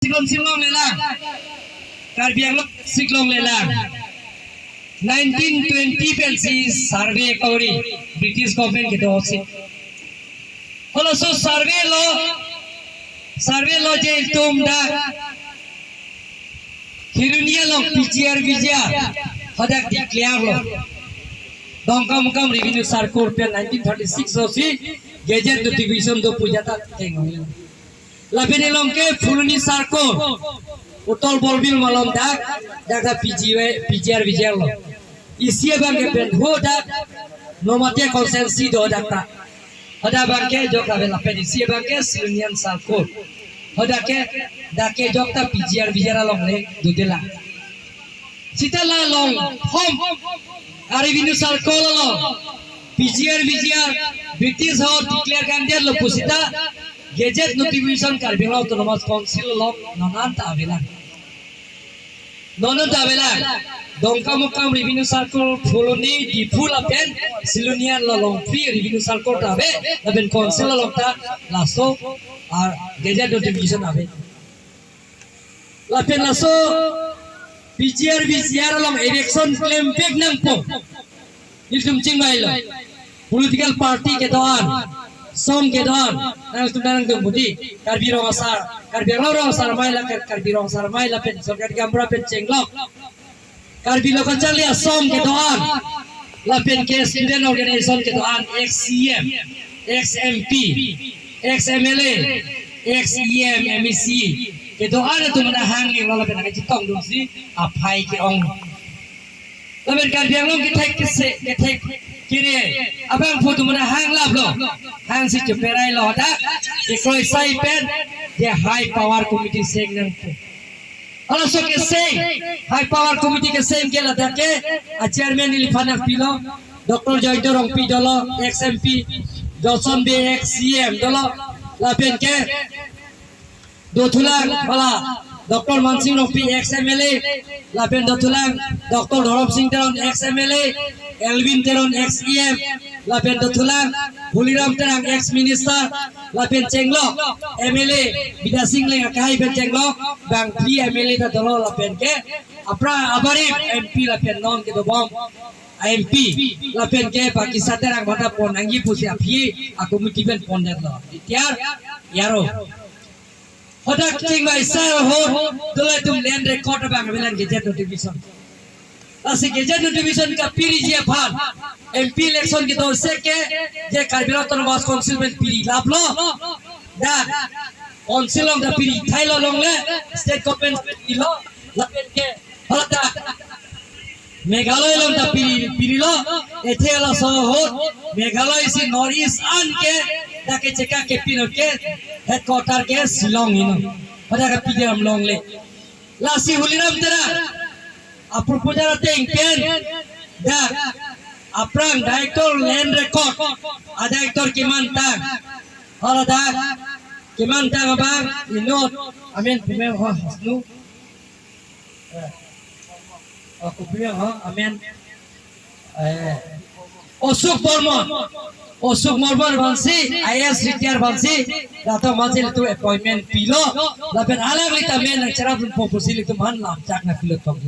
Siklong lelang, Karbiang siklong lelang. 1920 pensi survey kauri British government gitu sih. Kalau so survey lo je tum dah Hirunia lo PGR hadak declare lo. Dongkam revenue circular pen 1936 hosi gazette notification do pujata tengok. Labene longke fuluni circular utol bolbil malom dak PGR lo. Isia bangke pen ho dak nomate konsensi do dak ta. Ada bangke jok label pen isia bangke silunian circular. Hodake dake jok ta PGR long le dudela. Sitala long home revenue circular lo PGR British ho declare kandiar lo pusita gazette notification Karbiang Autonomous Council lo nonanta avela dongkam revenue circle fuluni di full pen silunian lo long free revenue circle tabe laben council lo ta laso ar gazette notification ave lapen laso PGR long election claim back nang po iltum chingmai lo political party ke doan som ke doan nang tunang dum budi Karbiang asar mai la pen sorkat gambra pen chenglok Karbiang kacanglia som ke doan la pen ke student organization ke doan XCM XMP XMLA XEM MEC ke doan tu mana hang ni la pen ka chitong dum si apai ke ong la pen Karbiang long ke thek kiri abang foto mana hang lab lo hang si ceperai lo dak ikoi sai pen dia high power committee seng nang po ala so ke seng high power committee ke seng ke la dake a chairman ilifana pilo Dr. Joydo rong pi dolo XMP Johnson BXCM dolo la pen ke dotulang bala Dr. Mansing rong pi XMLA la pen dotulang Dr. Dhorop Singh teron XMLA Elvin teron XEM lapen dotulang Huliram terang ex minister lapen cenglok MLA Bidasing leng akai pen cenglok bang P MLA ta dolo lapen ke apra abarip MP lapen non ke dobom MP lapen ke Pakistan terang bata pon anggi pusi api aku mutiben pon det lo tiar yaro hodak cingbai sar ho dole tum land record bang belan gazette notification Asi gazette notification ka piri je phan MP election ki dor se ke je Karbiang Autonomous Council men piri laplo da council long da piri thailo long le state government piri lo lapen ke halata Meghalaya long da piri lo ethela so ho Meghalaya si North East an ke da ke cheka ke pino ke headquarter ke Shillong ino pada ka piri am long le lasi Huliram tera apur pujara ting pen da aprang director land record a director kimantang halada kimantang abang inot amen pimel ha nu aku pimel ha amen Osuk Mormon bansi IS retire bansi dato mansil tu appointment pilo lapen alang lita men cara pun popusil itu man lam cak na pilo tong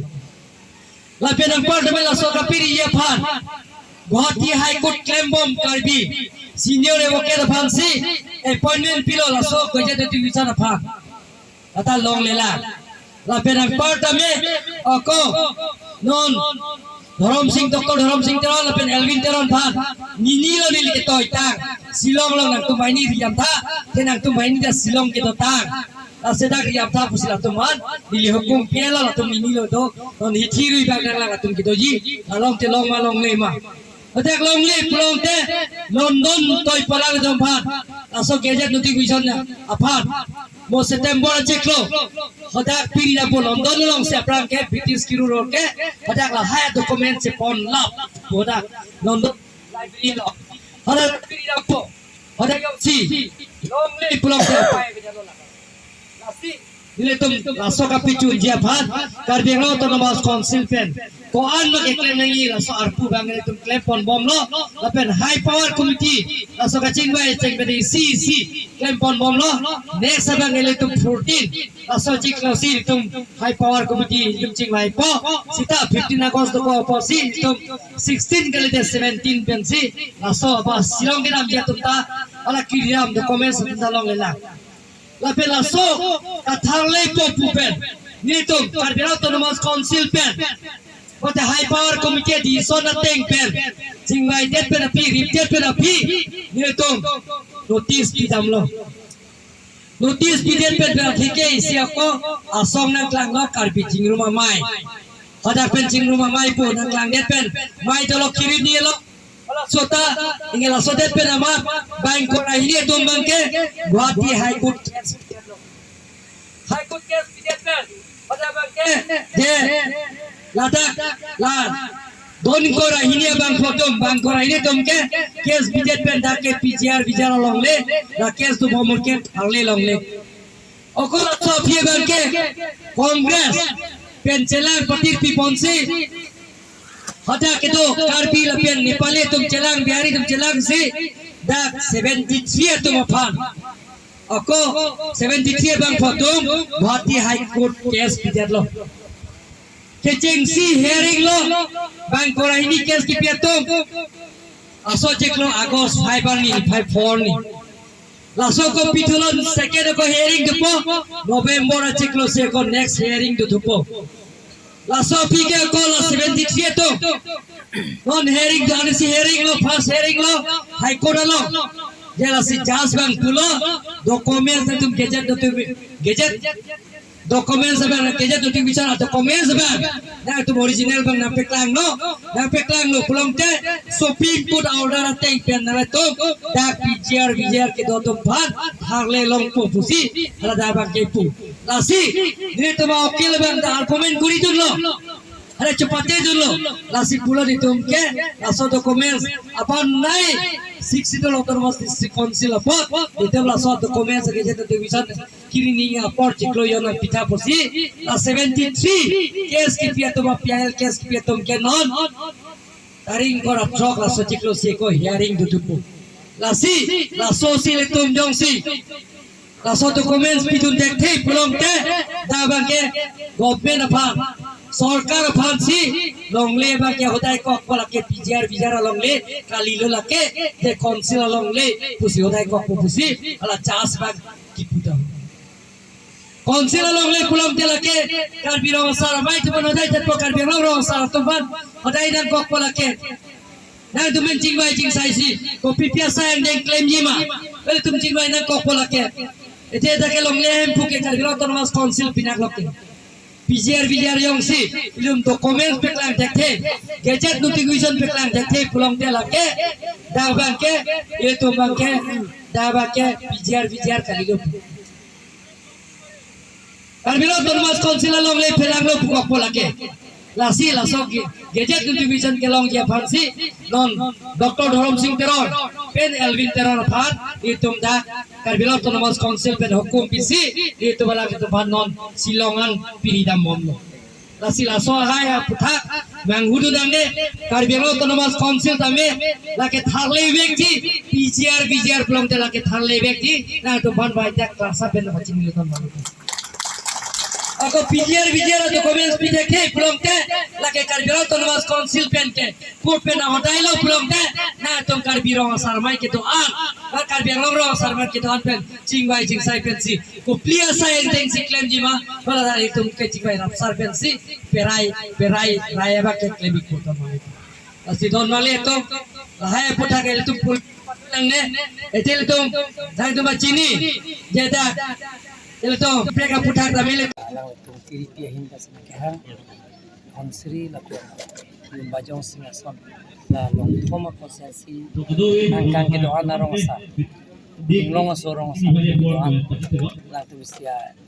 lapen ang parliament la soka piri ye phan Guwahati High Court claim bomb Karbi senior advocate phansi appointment pilo la so gazette notification phan ata long lela lapen ang parliament ako non Dr. Dhorop Singh teron lapen Elvin teron phan nini lo nili ke toy tang Shillong long nang tumai ni riam tha tenang tumai ni da Shillong ke to tang sedak riam tha pusila tuman nili hukum piela la tum nini lo do non hithiru bagdang la tum ki doji long te long ma long le ma otak long le plong te London toy palang dom phan aso gazette notification aphan mo September cheklo hodak piri na po London long se prang ke British kiru ro ke hodak la haya document se pon lap hodak London library lo hodak piri na po hodak yo si long le plong te pai ke jalo la lasi Nile tum laso kapicu dia phat Karbino autonomous council pen ko an mak eklem nangi laso arpu bang nile tum claim pon bom lo lapen high power committee laso kaching bai cheng bedi CC claim pon bom lo next abang nile tum 14 laso chik lo si tum high power committee tum ching bai po sita 15 August ko po si tum 16 kali 17 pen si laso ba silong kinam dia tum ta ala kiriam the comments tum long lela la pelaso katharle po pupen nitum Karbino autonomous council pen what the high power committee di so nothing pen singwai det pen api riptet pen api nitum notice pidam lo notice pidet pen thike isia ko asong nang klang lo karbi jingruma mai hodak pen jingruma mai po nang klang det pen mai to lo kiri ni lo sota ingela sodet pen ama bank ko rahini tum bangke Guwahati high court case pidet pen hodak bangke je ladak la don ko rahini bang ko rahini tum ke case pidet pen da ke PGR bijara longle la case tu bomor ke tharle longle okol atha phi bangke congress pencelar patik piponsi Hada kedo Karbi lapian Nepali tum celang Bihari tum celang si dak 73 tum aphan ako 73 bang photum Guwahati high court case pidat lo kecing si hearing lo bang korahini case ki piatum aso jeklo August 5 ni 54 ni laso ko pitulon second ko hearing depo November jeklo se ko next hearing du thupo laso pike ko la 73 to non hearing jane si hearing lo first hearing lo high court lo jela si jas bang pulo document tum gadget documents bang gadget tu bicara documents bang na tu original bang na peklang lo pulong te Supreme Court order teng pen na to da PGR ke do tum phan harle long pu pusi ala da bang ke pu lasi ni to ma okil bang da argument guri dulu अरे चुपते जुलो लासी पुलो di tumke laso documents apa nai 60 autonomous district council apa itu laso documents ke jeta division kiri ni apor ciklo yona pita posi la 73 case ki pia to PIL case ki pia tumke non taring kora trok laso ciklo se ko hearing dutupu lasi laso si tum jong si laso documents pitun dekte pulong te da bangke government apa सरकार फांसी लोंगले बा के होताय को Cola के PGR बिजारा लोंगले कालीलो लाके ते council लोंगले pussy होताय को पुसी अला 50 भाग की पुटा काउंसिल लोंगले कुलम ते लाके Karbino सारा माइ तो बन होताय ते Karbino रो सारा तो बन होताय न को कोला के ना तुम चिंग बाई चिंग साइसी को पिपिया साइन दे क्लेम जीमा पहले तुम चिंग बाई न को कोला के एते तके लोंगले हम पुके Karbino autonomous council पिनाक लोके PGR yang si ilum dokumen peklang dekte gadget notification peklang dekte pulang te lake da bangke itu bangke da bangke PGR kali lo Karbino autonomous council long le pelang lo pukak polake lasi lasok gadget notification ke long ya fansi non Dr. Dhorom Singh Teron pen Elvin Teron phan itu da Karbino autonomous council pen hukum bisi itu bala itu ban non silongan piridam momlo lasi laso haya puthak manghudu dande Karbino autonomous council tame lake tharle bekti PGR plong te lake tharle bekti na to ban bai tak klasa pen bachin liton malu ako PGR documents pi dekhe plong te lake Karbino autonomous council pen ke court pen hotailo plong te na to Karbino sarmai ke to an Karbino ro sarmai ke to an pen chingbai ching sai pen si ko clear sai teng si claim jima bala dari tum ke chingbai rap sar pen si perai raya ba ke claim ko to mai asi don male to hai putha ke tum pul lang ne etil tum dai tum chini jeda itu mereka putar tamile alang tung kiri pia hinda semakah Hansri laku bajong singason la long thoma konsensi angkang ke doa narong sa long sorong sa doan la tu sia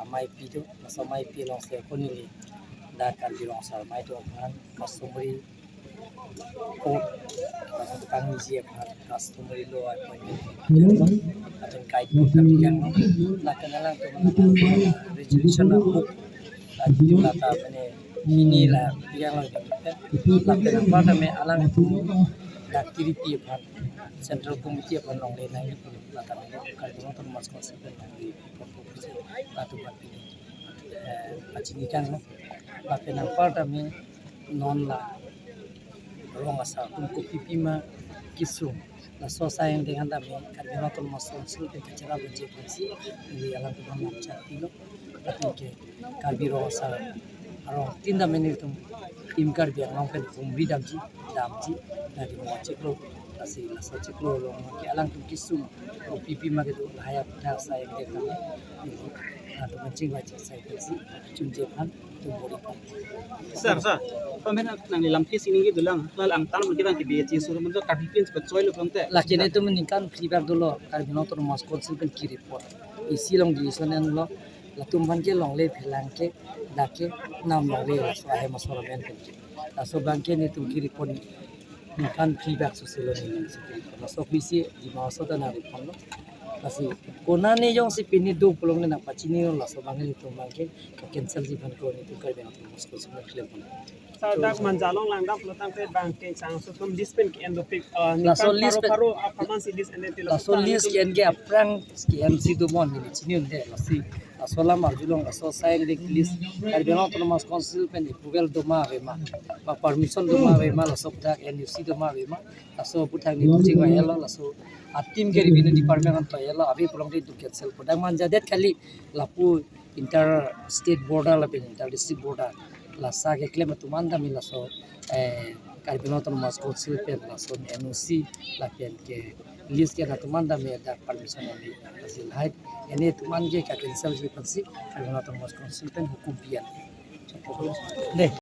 amai pido masa mai pi long sia konili da kan bilong sa mai to kan kasumri ko kang ji kan customary law akan kait yang lakukan tu resolution book jumlah ta ini lah yang lakukan pada me alang itu activity kan central committee kan long le nai lakukan kalau tu mas konsep dari satu buat ini macam kan lakukan pada me non lah rong asa untuk pipi ma kisu la sosa yang dengan dami karena tu masuk sultan cara berjenis ini alam tu nama cakilo tapi ke karbiro asa arong tinda menit tu tim karbiang long pen kumbi damji dari mau ceklo asih la so ceklo long ke alang tu kisu pipi ma gitu hayat dah saya dengan ini atau kencing wajib saya kasi cunjepan tu bori sir pemerintah nang dalam kes ini gitu lang lal ang tanam kita di BC suruh mentok kadipin cepat soil pronte lakin itu meningkat feedback dulu karena itu mas konsultan ki report isi long di sana lo latum ban ke long le phelang ke dake nam long le so ahe masora men ke so banke ni tu ki report kan feedback sosial ni so bisi di masa dan report lo kasi kona ni jong si pini do pulong na pachini lo so bange itu banke ka cancel di ban ko ni tu kar ben mas konsultan claim sa dak manjalong lang dak lotang pe bank ke sang so tum dispen ki endopik La solis paru performance dis endeti la solis ki enge aprang ki MC do mon ni chini unde la si asola marjulong aso sai de list karbeno to mas council pen approval do ma ve ma ba permission do ma ve ma la sobda NUC do ma ve ma aso puthang ni tuching ma elo la so atim ke revenue department to elo abi pulong de cancel podang manja det khali lapu inter state border la pen inter district border la sa ke claim tu manda mi la so karbeno to mas council pen la so NUC la pen ke list ke na tu manda me da permission ni hasil hai ini tu man ke cancel ji pansi karbeno to mas council pen hukum pian deh